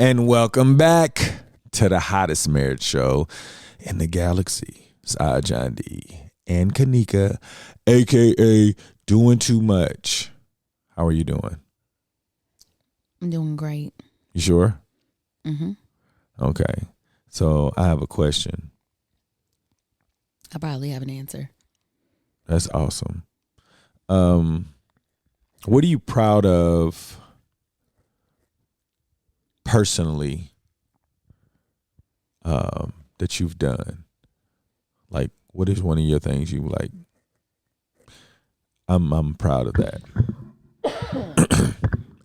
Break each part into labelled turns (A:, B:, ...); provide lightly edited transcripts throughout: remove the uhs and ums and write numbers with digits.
A: And welcome back to the hottest marriage show in the galaxy. It's I, John D, and Kanika, a.k.a. Doing Too Much. How are you doing?
B: I'm doing great.
A: You sure?
B: Mm-hmm.
A: Okay. So I have a question.
B: I probably have an answer.
A: That's awesome. What are you proud of personally that you've done? Like, what is one of your things you like? I'm proud of that.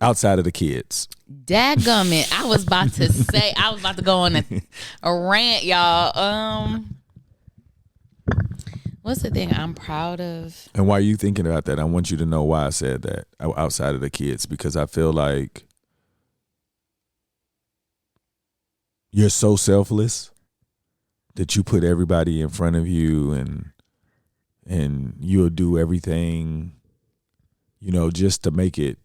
A: Outside of the kids.
B: Dadgummit. I was about to go on a rant, y'all. What's the thing I'm proud of?
A: And why are you thinking about that? I want you to know why I said that, outside of the kids, because I feel like you're so selfless that you put everybody in front of you and you'll do everything, just to make it,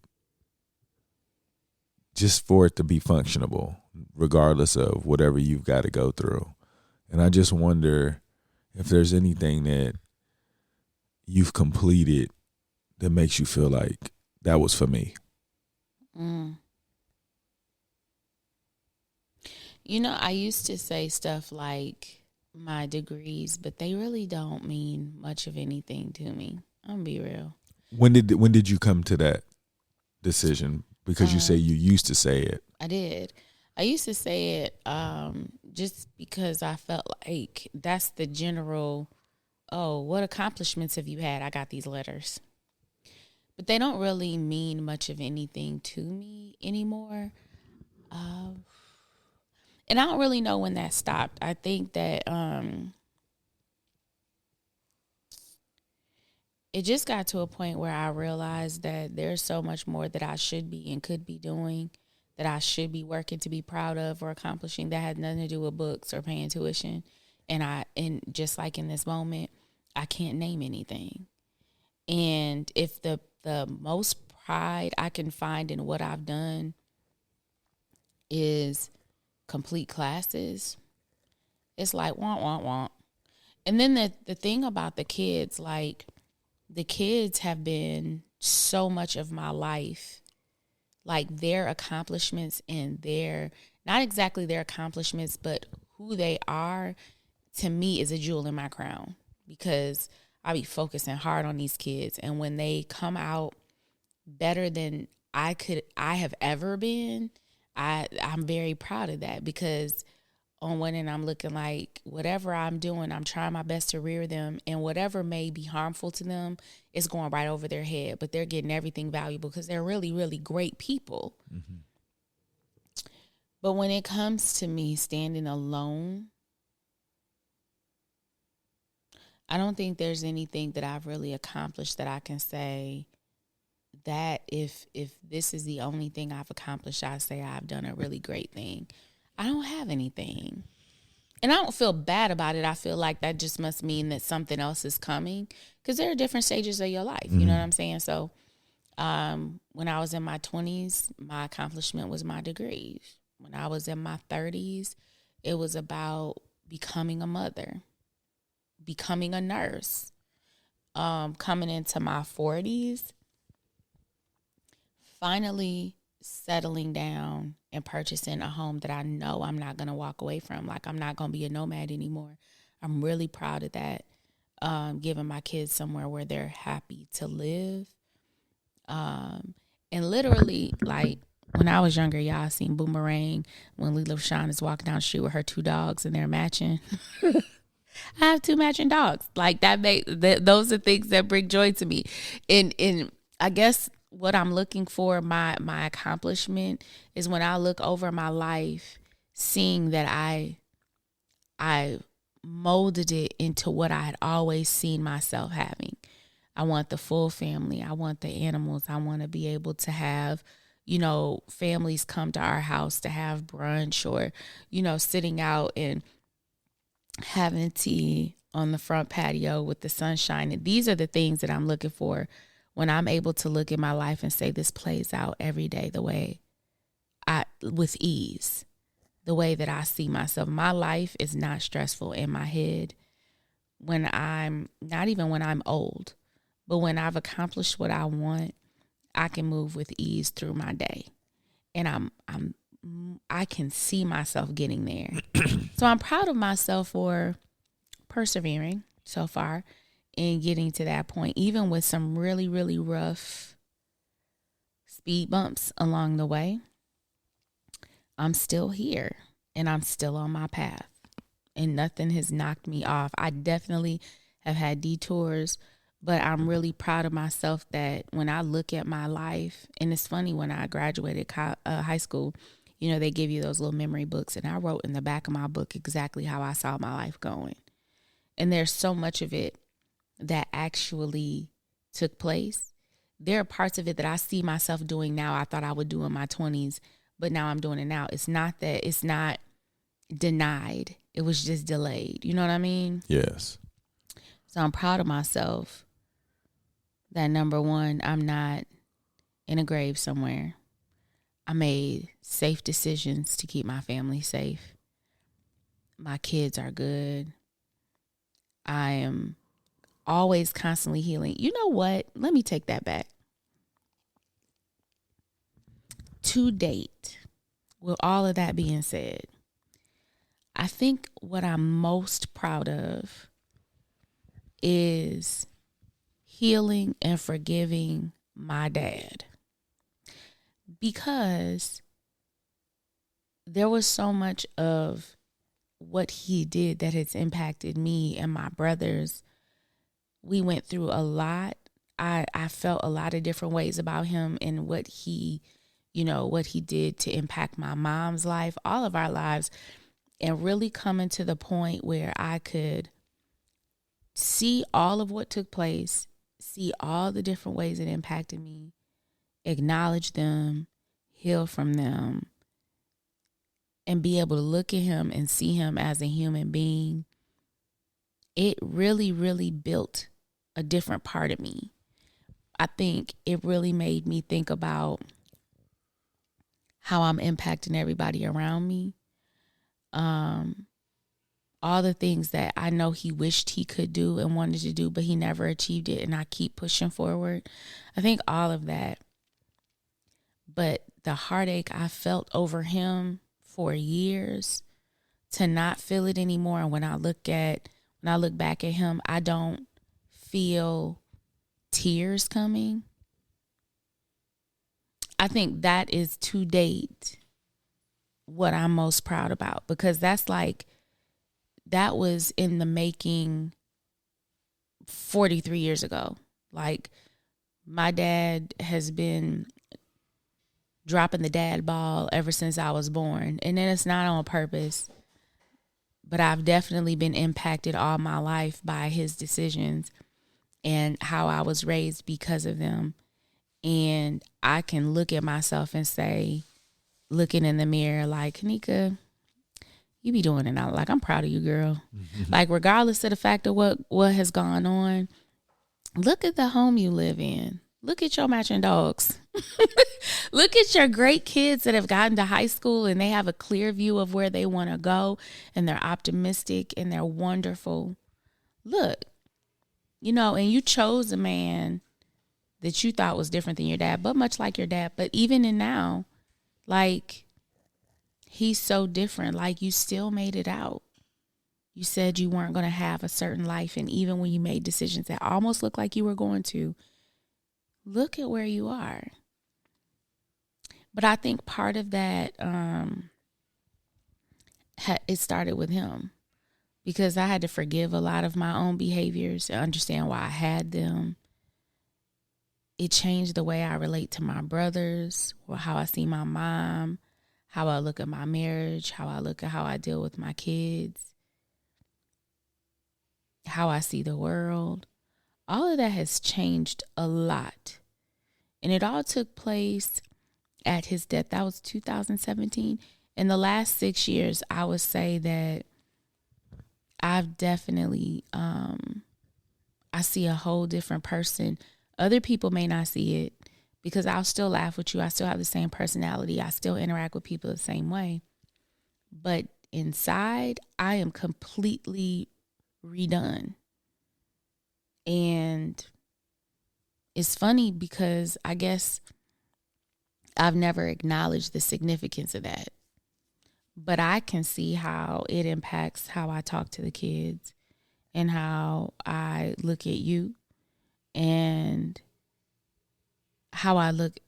A: just for it to be functionable, regardless of whatever you've got to go through. And I just wonder if there's anything that you've completed that makes you feel like that was for me.
B: I used to say stuff like my degrees, but they really don't mean much of anything to me. I'm gonna be real.
A: When did you come to that decision? Because you say you used to say it.
B: I did. I used to say it just because I felt like that's the general, what accomplishments have you had? I got these letters. But they don't really mean much of anything to me anymore. And I don't really know when that stopped. I think that it just got to a point where I realized that there's so much more that I should be and could be doing, that I should be working to be proud of or accomplishing, that had nothing to do with books or paying tuition. And just like in this moment, I can't name anything. And if the most pride I can find in what I've done is complete classes, it's like womp. And then the thing about the kids, like, the kids have been so much of my life. Like, their accomplishments and not exactly their accomplishments, but who they are, to me, is a jewel in my crown, because I be focusing hard on these kids. And when they come out better than I have ever been, I'm very proud of that, because on one end, I'm looking like whatever I'm doing, I'm trying my best to rear them, and whatever may be harmful to them is going right over their head, but they're getting everything valuable because they're really, really great people. Mm-hmm. But when it comes to me standing alone, I don't think there's anything that I've really accomplished that I can say that if this is the only thing I've accomplished, I say I've done a really great thing. I don't have anything. And I don't feel bad about it. I feel like that just must mean that something else is coming, because there are different stages of your life. Mm-hmm. You know what I'm saying? So when I was in my 20s, my accomplishment was my degrees. When I was in my 30s, it was about becoming a mother, becoming a nurse. Coming into my 40s, finally settling down and purchasing a home that I know I'm not going to walk away from. Like, I'm not going to be a nomad anymore. I'm really proud of that. Giving my kids somewhere where they're happy to live. And literally, like, when I was younger, y'all seen Boomerang when Lila Rashawn is walking down the street with her two dogs and they're matching. I have two matching dogs. Like, those are things that bring joy to me. And I guess what I'm looking for, my accomplishment, is when I look over my life, seeing that I molded it into what I had always seen myself having. I want the full family. I want the animals. I want to be able to have, families come to our house to have brunch, or, sitting out and having tea on the front patio with the sun shining. These are the things that I'm looking for when I'm able to look at my life and say, this plays out every day the way with ease. The way that I see myself, my life is not stressful in my head when I'm not even when I'm old, but when I've accomplished what I want, I can move with ease through my day, and I can see myself getting there. So I'm proud of myself for persevering so far and getting to that point, even with some really, really rough speed bumps along the way. I'm still here and I'm still on my path, and nothing has knocked me off. I definitely have had detours, but I'm really proud of myself that when I look at my life, and it's funny, when I graduated high school, you know, they give you those little memory books, and I wrote in the back of my book exactly how I saw my life going. And there's so much of it that actually took place. There are parts of it that I see myself doing now I thought I would do in my 20s, but now I'm doing it now. It's not that it's not denied. It was just delayed. You know what I mean?
A: Yes.
B: So I'm proud of myself that, number one, I'm not in a grave somewhere. I made safe decisions to keep my family safe. My kids are good. I am always constantly healing. You know what? Let me take that back. To date, with all of that being said, I think what I'm most proud of is healing and forgiving my dad, because there was so much of what he did that has impacted me and my brothers. We went through a lot. I felt a lot of different ways about him and what he did to impact my mom's life, all of our lives, and really coming to the point where I could see all of what took place, see all the different ways it impacted me, acknowledge them, heal from them, and be able to look at him and see him as a human being. It really, really built a different part of me. I think it really made me think about how I'm impacting everybody around me. All the things that I know he wished he could do and wanted to do, but he never achieved it, and I keep pushing forward. I think all of that. But the heartache I felt over him for years, to not feel it anymore. And when I look back at him, I don't feel tears coming. I think that is, to date, what I'm most proud about, because that was in the making 43 years ago. Like, my dad has been dropping the dad ball ever since I was born. And then it's not on purpose, but I've definitely been impacted all my life by his decisions and how I was raised because of them. And I can look at myself and say, looking in the mirror, like, Kanika, you be doing it out. Like, I'm proud of you, girl. Like, regardless of the fact of what has gone on, look at the home you live in. Look at your matching dogs. Look at your great kids that have gotten to high school and they have a clear view of where they want to go, and they're optimistic and they're wonderful. Look, and you chose a man that you thought was different than your dad, but much like your dad. But even in now, like, he's so different. Like, you still made it out. You said you weren't going to have a certain life. And even when you made decisions that almost looked like you were going to, look at where you are. But I think part of that, it started with him, because I had to forgive a lot of my own behaviors and understand why I had them. It changed the way I relate to my brothers, or how I see my mom, how I look at my marriage, how I look at how I deal with my kids, how I see the world. All of that has changed a lot. And it all took place at his death. That was 2017. In the last 6 years, I would say that I've definitely, I see a whole different person. Other people may not see it because I'll still laugh with you. I still have the same personality. I still interact with people the same way. But inside, I am completely redone. And it's funny because I guess I've never acknowledged the significance of that. But I can see how it impacts how I talk to the kids and how I look at you and how I look.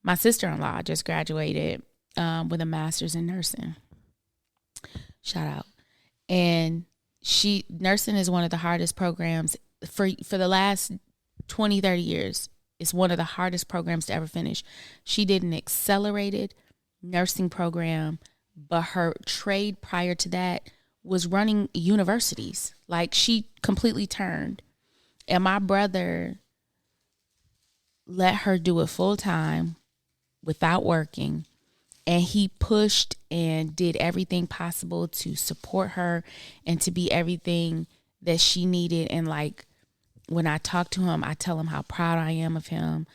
B: My sister-in-law just graduated with a master's in nursing. Shout out. And nursing is one of the hardest programs for the last 20, 30 years. It's one of the hardest programs to ever finish. She did an accelerated nursing program, but her trade prior to that was running universities. Like, she completely turned. And my brother let her do it full time without working. And he pushed and did everything possible to support her and to be everything that she needed. And like, when I talk to him, I tell him how proud I am of him,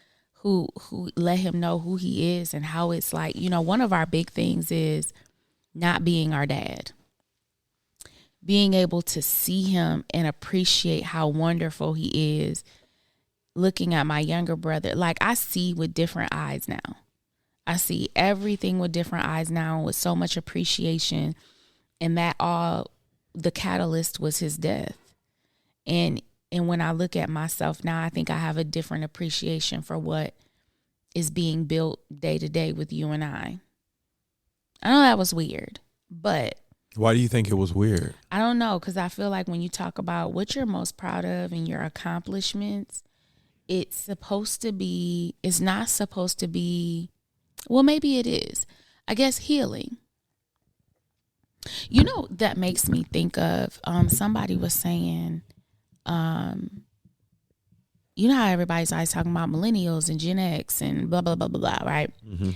B: who let him know who he is and how it's like, one of our big things is not being our dad. Being able to see him and appreciate how wonderful he is. Looking at my younger brother, like, I see with different eyes now. I see everything with different eyes now, with so much appreciation. And that all, the catalyst was his death. And when I look at myself now, I think I have a different appreciation for what is being built day to day with you and I. I know that was weird, but
A: why do you think it was weird?
B: I don't know, because I feel like when you talk about what you're most proud of and your accomplishments, it's not supposed to be, well, maybe it is. I guess healing. That makes me think of, somebody was saying, how everybody's always talking about millennials and Gen X and blah, blah, blah, blah, blah, right? Mm-hmm.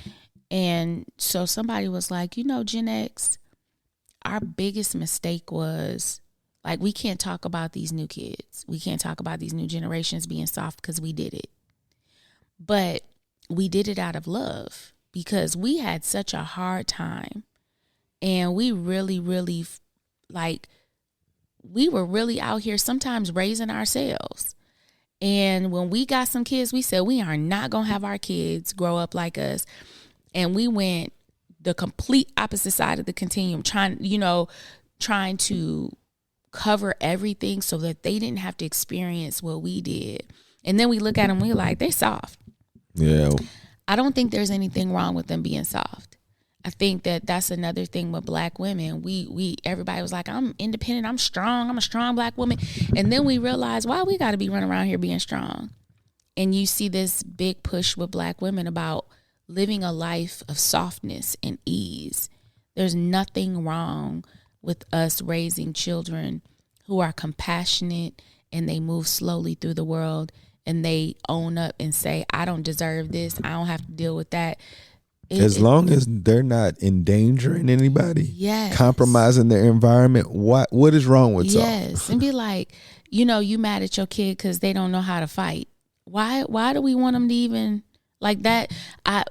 B: And so somebody was like, Gen X, our biggest mistake was, like, we can't talk about these new kids. We can't talk about these new generations being soft because we did it. But we did it out of love because we had such a hard time. And we really, really, we were really out here sometimes raising ourselves. And when we got some kids, we said we are not going to have our kids grow up like us. And we went the complete opposite side of the continuum, trying to cover everything so that they didn't have to experience what we did. And then we look at them, we're like, they soft.
A: Yeah.
B: I don't think there's anything wrong with them being soft. I think that that's another thing with Black women. Everybody was like, I'm independent, I'm strong, I'm a strong Black woman. And then we realized, why we got to be running around here being strong? And you see this big push with Black women about living a life of softness and ease. There's nothing wrong with us raising children who are compassionate and they move slowly through the world and they own up and say, I don't deserve this, I don't have to deal with that.
A: As long as they're not endangering anybody,
B: yes,
A: compromising their environment, what is wrong with y'all?
B: Yes, and be like, you mad at your kid because they don't know how to fight. Why do we want them to even like that?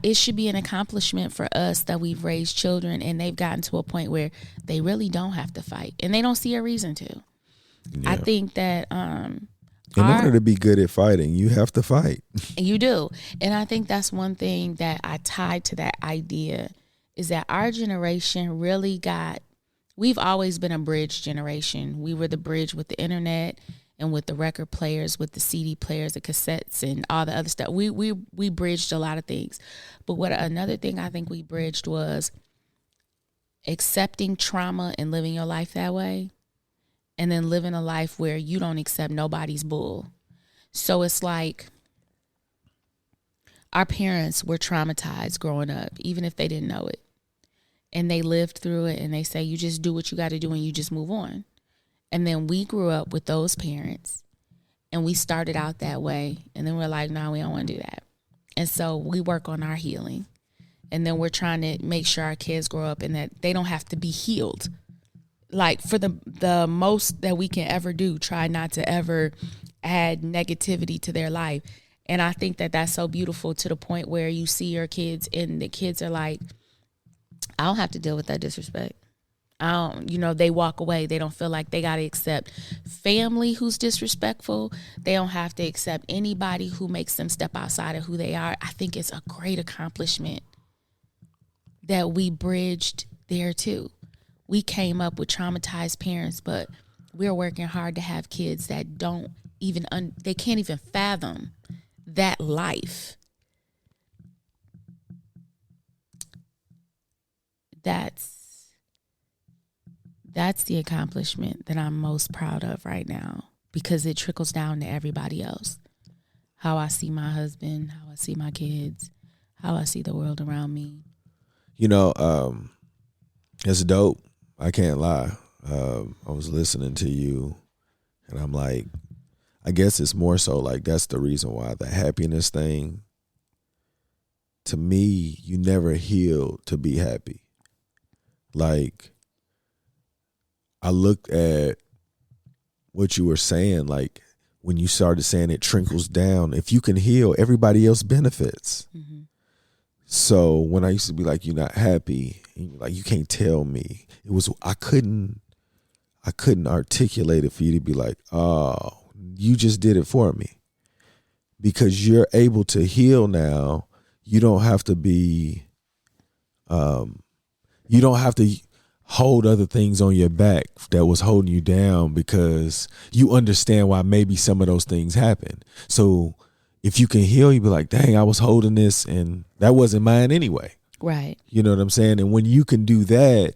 B: It should be an accomplishment for us that we've raised children and they've gotten to a point where they really don't have to fight and they don't see a reason to. Yeah. I think that
A: in order to be good at fighting, you have to fight.
B: You do. And I think that's one thing that I tied to that idea is that our generation really we've always been a bridge generation. We were the bridge with the internet and with the record players, with the CD players, the cassettes and all the other stuff. We bridged a lot of things. But another thing I think we bridged was accepting trauma and living your life that way. And then living a life where you don't accept nobody's bull. So it's like our parents were traumatized growing up, even if they didn't know it. And they lived through it and they say, you just do what you got to do and you just move on. And then we grew up with those parents and we started out that way. And then we're like, no, we don't want to do that. And so we work on our healing. And then we're trying to make sure our kids grow up and that they don't have to be healed. Like for the most that we can ever do, try not to ever add negativity to their life. And I think that that's so beautiful, to the point where you see your kids and the kids are like, I don't have to deal with that disrespect. I don't, they walk away. They don't feel like they got to accept family who's disrespectful. They don't have to accept anybody who makes them step outside of who they are. I think it's a great accomplishment that we bridged there too. We came up with traumatized parents, but we're working hard to have kids that don't even, they can't even fathom that life. That's the accomplishment that I'm most proud of right now, because it trickles down to everybody else. How I see my husband, how I see my kids, how I see the world around me.
A: It's dope. I can't lie. I was listening to you and I'm like, I guess it's more so like that's the reason why the happiness thing, to me, you never heal to be happy. Like, I looked at what you were saying, like when you started saying it trickles down. If you can heal, everybody else benefits. Mm-hmm. So when I used to be like, you're not happy, and you're like, you can't tell me. It was, I couldn't articulate it for you to be like, oh, you just did it for me. Because you're able to heal now. You don't have to be, you don't have to hold other things on your back that was holding you down, because you understand why maybe some of those things happen. So if you can heal, you be like, dang, I was holding this and that wasn't mine anyway.
B: Right.
A: You know what I'm saying? And when you can do that,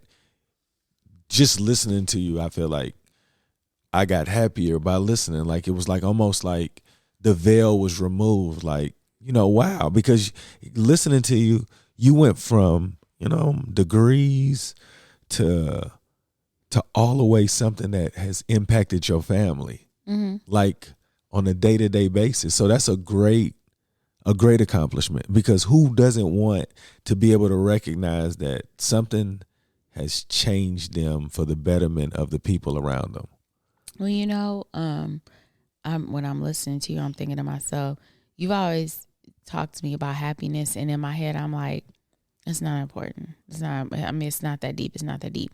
A: just listening to you, I feel like I got happier by listening. Like, it was like almost like the veil was removed. Like, wow, because listening to you, you went from, degrees to all the way something that has impacted your family, like on a day-to-day basis. So that's a great accomplishment, because who doesn't want to be able to recognize that something has changed them for the betterment of the people around them?
B: Well, when I'm listening to you, I'm thinking to myself, you've always talked to me about happiness, and in my head, I'm like, it's not important. It's not that deep. It's not that deep.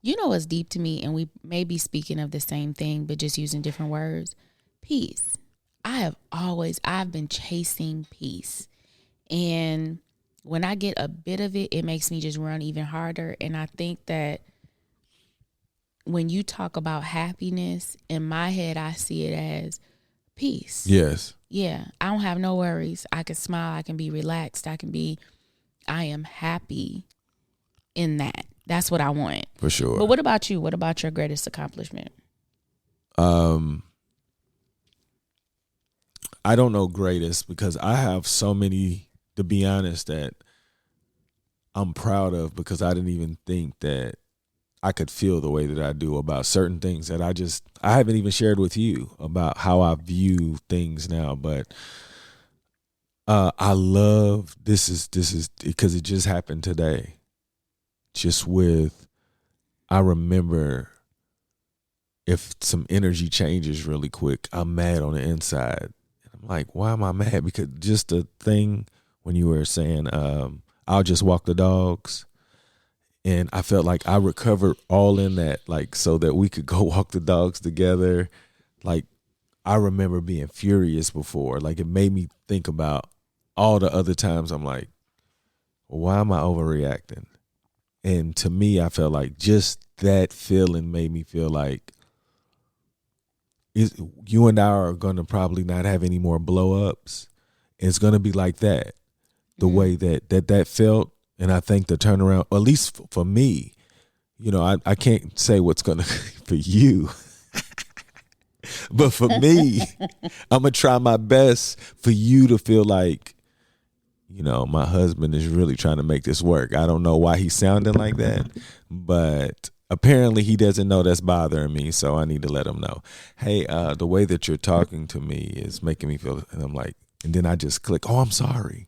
B: You know what's deep to me, and we may be speaking of the same thing, but just using different words. Peace. I've been chasing peace. And when I get a bit of it, it makes me just run even harder. And I think that when you talk about happiness, in my head, I see it as peace.
A: Yes.
B: Yeah. I don't have no worries. I can smile. I can be relaxed. I am happy in that. That's what I want.
A: For sure.
B: But what about you? What about your greatest accomplishment?
A: I don't know greatest, because I have so many, to be honest, that I'm proud of, because I didn't even think that I could feel the way that I do about certain things that I haven't even shared with you about how I view things now. But I love, this is because it just happened today. I remember, if some energy changes really quick, I'm mad on the inside. I'm like, why am I mad? Because just the thing when you were saying, I'll just walk the dogs. And I felt like I recovered all in that, like, so that we could go walk the dogs together. Like, I remember being furious before. Like, it made me think about all the other times I'm like, well, why am I overreacting? And to me, I felt like just that feeling made me feel like you and I are going to probably not have any more blow-ups. It's going to be like that, the way that felt. And I think the turnaround, at least for me, I can't say what's going to for you. But for me, I'm going to try my best for you to feel like, my husband is really trying to make this work. I don't know why he's sounding like that, but apparently he doesn't know that's bothering me. So I need to let him know, hey, the way that you're talking to me is making me feel, and I'm like, and then I just click, oh, I'm sorry.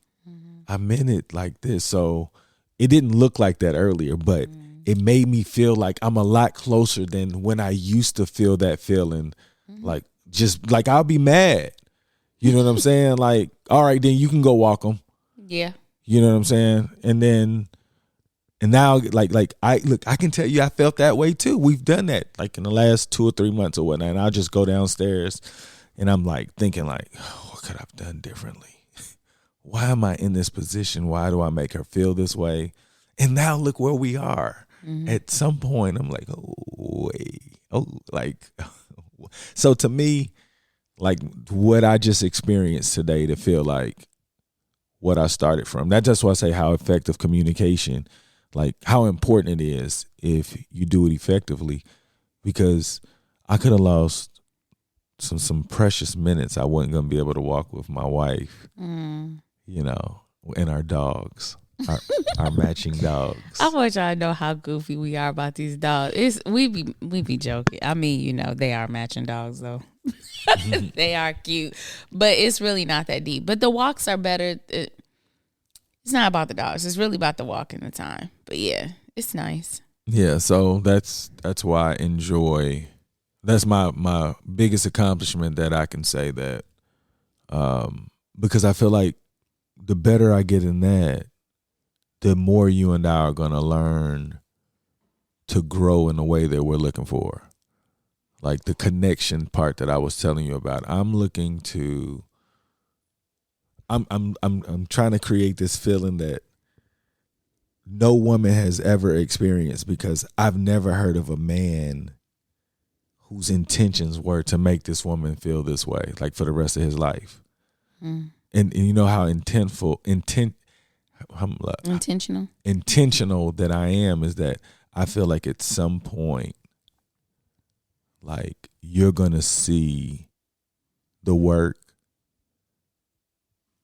A: I meant it like this. So it didn't look like that earlier, but it made me feel like I'm a lot closer than when I used to feel that feeling, like just like, I'll be mad. You know what I'm saying? Like, all right, then you can go walk them.
B: Yeah.
A: You know what I'm saying? And now, I can tell you I felt that way too. We've done that like in the last 2 or 3 months or whatnot. And I'll just go downstairs and I'm like thinking like, oh, what could I have done differently? Why am I in this position? Why do I make her feel this way? And now look where we are. Mm-hmm. At some point, I'm like, oh, wait. Oh, like, so to me, like what I just experienced today to feel like what I started from. That's just why I say how effective communication, like how important it is if you do it effectively, because I could have lost some precious minutes. I wasn't going to be able to walk with my wife, you know, and our dogs. Our matching dogs.
B: I want y'all to know how goofy we are about these dogs. We be joking. I mean, you know, they are matching dogs though. They are cute, but it's really not that deep. But the walks are better. It's not about the dogs. It's really about the walk and the time. But yeah, it's nice.
A: Yeah, so that's why I enjoy. That's my biggest accomplishment that I can say that, because I feel like the better I get in that, the more you and I are going to learn to grow in the way that we're looking for. Like the connection part that I was telling you about. I'm trying to create this feeling that no woman has ever experienced, because I've never heard of a man whose intentions were to make this woman feel this way, like for the rest of his life. And you know how intentional that I am is that I feel like at some point, like you're gonna see the work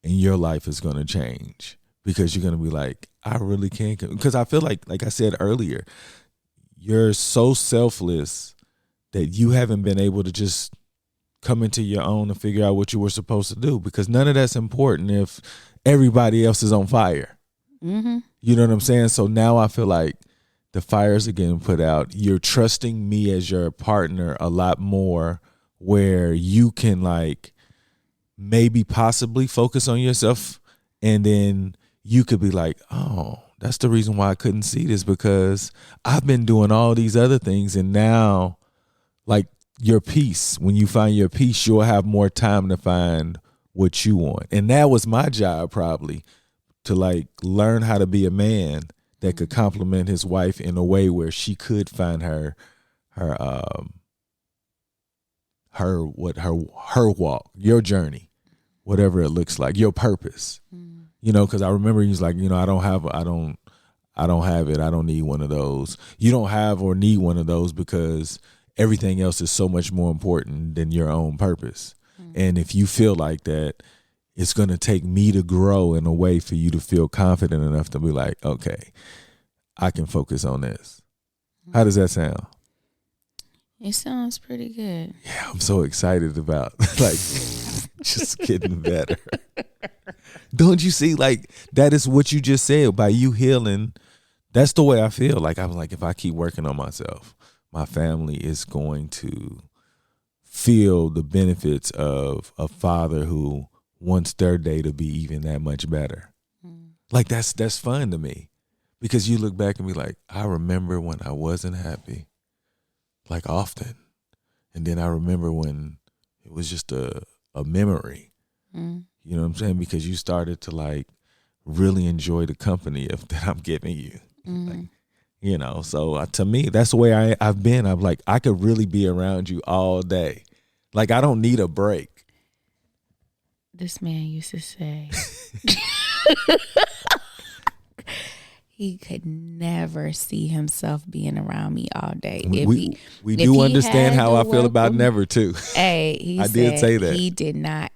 A: and your life is gonna change, because you're gonna be like, I really can't, because I feel like I said earlier, you're so selfless that you haven't been able to just come into your own and figure out what you were supposed to do, because none of that's important if everybody else is on fire. Mm-hmm. You know what I'm saying? So now I feel like the fires are getting put out. You're trusting me as your partner a lot more, where you can like maybe possibly focus on yourself, and then you could be like, oh, that's the reason why I couldn't see this, because I've been doing all these other things. And now like your peace, when you find your peace, you'll have more time to find what you want. And that was my job, probably, to like learn how to be a man that could compliment his wife in a way where she could find her walk, your journey, whatever it looks like, your purpose. You know, because I remember he was like, you know, I don't have it. I don't need one of those. You don't have or need one of those because everything else is so much more important than your own purpose. And if you feel like that, it's going to take me to grow in a way for you to feel confident enough to be like, okay, I can focus on this. How does that sound?
B: It sounds pretty good.
A: Yeah, I'm so excited about like just getting better. Don't you see, like, that is what you just said, by you healing. That's the way I feel. Like, I'm like, if I keep working on myself, my family is going to feel the benefits of a father who wants their day to be even that much better. Like, that's fun to me, because you look back and be like, I remember when I wasn't happy, like often. And then I remember when it was just a memory. You know what I'm saying? Because you started to like really enjoy the company that I'm giving you. Like, you know, so to me, that's the way I've been. I'm like, I could really be around you all day. Like, I don't need a break.
B: This man used to say he could never see himself being around me all day.
A: We do understand how I feel about never too.
B: Hey, I
A: did say that.
B: He did not.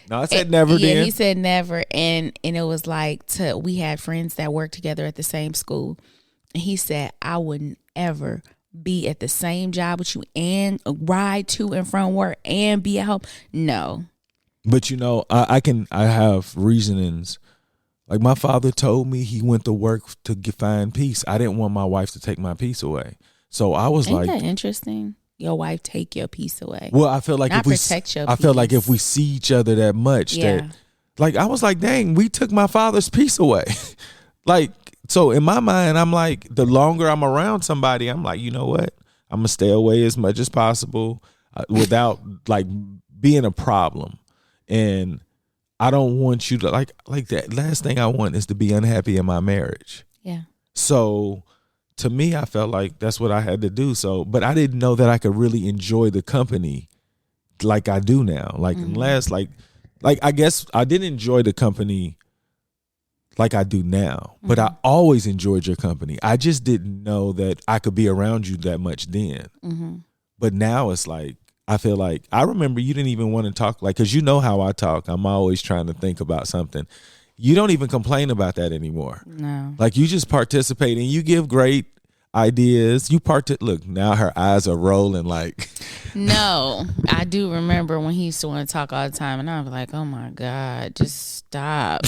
A: No, I said never.
B: Yeah,
A: then
B: he said never, and it was like we had friends that worked together at the same school, and he said, I wouldn't ever be at the same job with you and ride to and from work and be at home. No.
A: But you know, I have reasonings. Like, my father told me he went to work to find peace. I didn't want my wife to take my peace away. So I was
B: Ain't that interesting? your wife take your peace away.
A: Well, I feel like
B: Not
A: if we,
B: protect your
A: I feel like
B: peace.
A: if we see each other that much,
B: Yeah.
A: that like I was like, dang, we took my father's peace away. Like, so in my mind, I'm like, the longer I'm around somebody, I'm like, you know what? I'm gonna stay away as much as possible without like being a problem. And I don't want you to like that. Last thing I want is to be unhappy in my marriage.
B: Yeah.
A: So to me, I felt like that's what I had to do. So, but I didn't know that I could really enjoy the company like I do now. Like last, like I guess I didn't enjoy the company like I do now, but I always enjoyed your company. I just didn't know that I could be around you that much then. But now it's like, I feel like, I remember you didn't even want to talk, like, because you know how I talk. I'm always trying to think about something. You don't even complain about that anymore.
B: No.
A: Like, you just participate and you give great ideas. Look, now her eyes are rolling like.
B: No, I do remember when he used to want to talk all the time, and I was like, oh my God, just stop.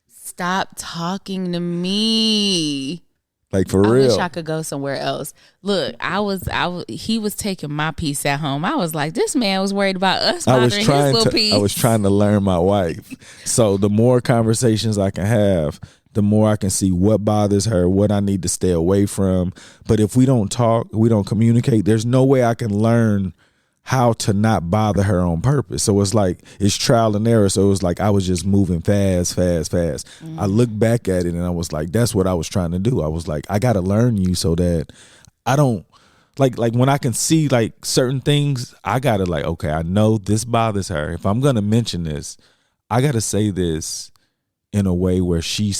B: Stop talking to me.
A: Like, for
B: I
A: real.
B: wish I could go somewhere else. Look, he was taking my peace at home. I was like, this man was worried about us bothering his little peace.
A: I was trying to learn my wife. So the more conversations I can have, the more I can see what bothers her, what I need to stay away from. But if we don't talk, we don't communicate, there's no way I can learn how to not bother her on purpose. So it's like, it's trial and error. So it was like I was just moving fast. I look back at it and I was like, that's what I was trying to do. I was like, I got to learn you so that I don't, like when I can see like certain things, I got to like, okay, I know this bothers her. If I'm going to mention this, I got to say this in a way where she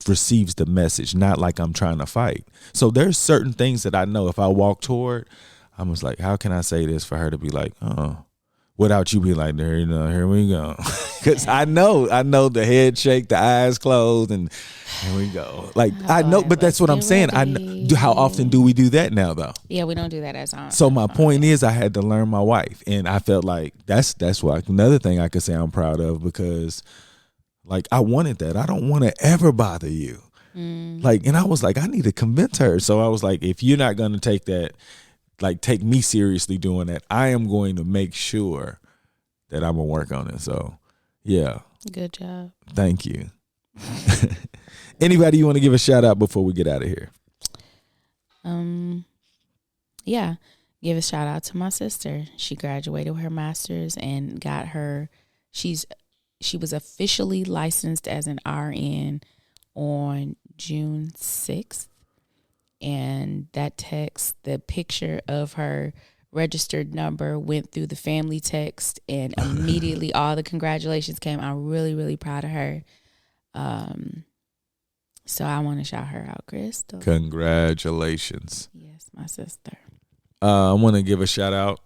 A: receives the message, not like I'm trying to fight. So there's certain things that I know if I walk toward, I was like, how can I say this for her to be like, without you being like, there, here we go. Because I know the head shake, the eyes closed, and here we go. Like, I know, but that's what I'm saying. How often do we do that now, though?
B: Yeah, we don't do that as often.
A: So my point is, I had to learn my wife, and I felt like that's what another thing I could say I'm proud of, because like I wanted that. I don't want to ever bother you. Like, and I was like, I need to convince her. So I was like, if you're not going to take that, like take me seriously doing that, I am going to make sure that I'm gonna work on it. So yeah.
B: Good job.
A: Thank you. Anybody you want to give a shout out before we get out of here?
B: Yeah. Give a shout out to my sister. She graduated with her master's and got her, she was officially licensed as an RN on June 6th. And that text, the picture of her registered number went through the family text, and immediately all the congratulations came. I'm really, really proud of her. So I want to shout her out, Crystal.
A: Congratulations.
B: Yes, my sister.
A: I want to give a shout out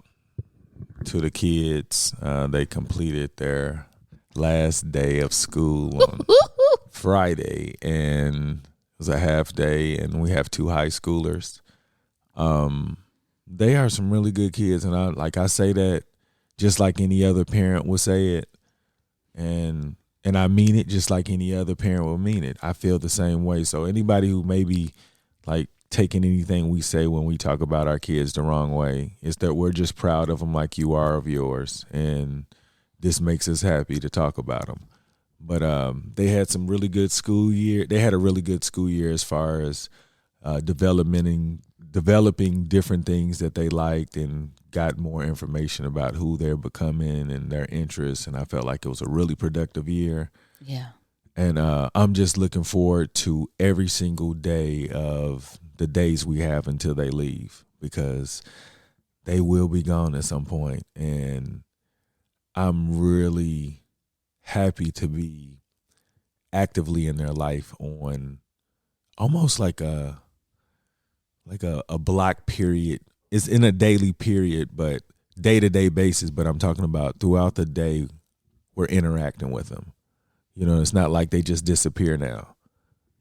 A: to the kids. They completed their last day of school on Friday, and it was a half day, and we have 2 high schoolers. They are some really good kids, and I say that just like any other parent would say it, and I mean it just like any other parent would mean it. I feel the same way. So anybody who may be like taking anything we say when we talk about our kids the wrong way, is that we're just proud of them like you are of yours, and this makes us happy to talk about them. But they had some really good school year. They had a really good school year as far as developing different things that they liked, and got more information about who they're becoming and their interests. And I felt like it was a really productive year.
B: Yeah.
A: And I'm just looking forward to every single day of the days we have until they leave, because they will be gone at some point. And I'm really happy to be actively in their life on almost like a block period. It's in a daily period, but day-to-day basis. But I'm talking about throughout the day, we're interacting with them. It's not like they just disappear now.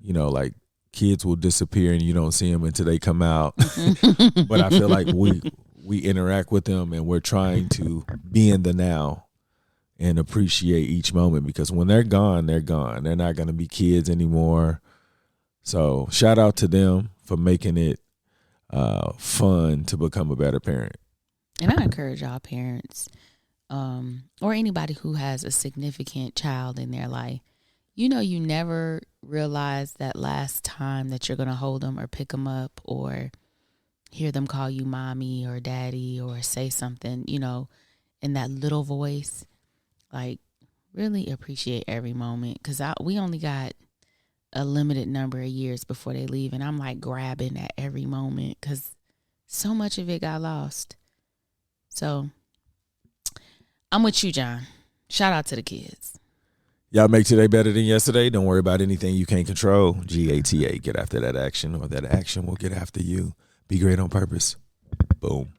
A: Like kids will disappear and you don't see them until they come out. But I feel like we interact with them, and we're trying to be in the now and appreciate each moment, because when they're gone, they're gone. They're not going to be kids anymore. So shout out to them for making it fun to become a better parent.
B: And I encourage all parents, or anybody who has a significant child in their life. You know, you never realize that last time that you're going to hold them or pick them up or hear them call you mommy or daddy or say something, you know, in that little voice. Like, really appreciate every moment, because we only got a limited number of years before they leave. And I'm like grabbing at every moment because so much of it got lost. So I'm with you, John. Shout out to the kids.
A: Y'all make today better than yesterday. Don't worry about anything you can't control. GATA, get after that action, or that action will get after you. Be great on purpose. Boom.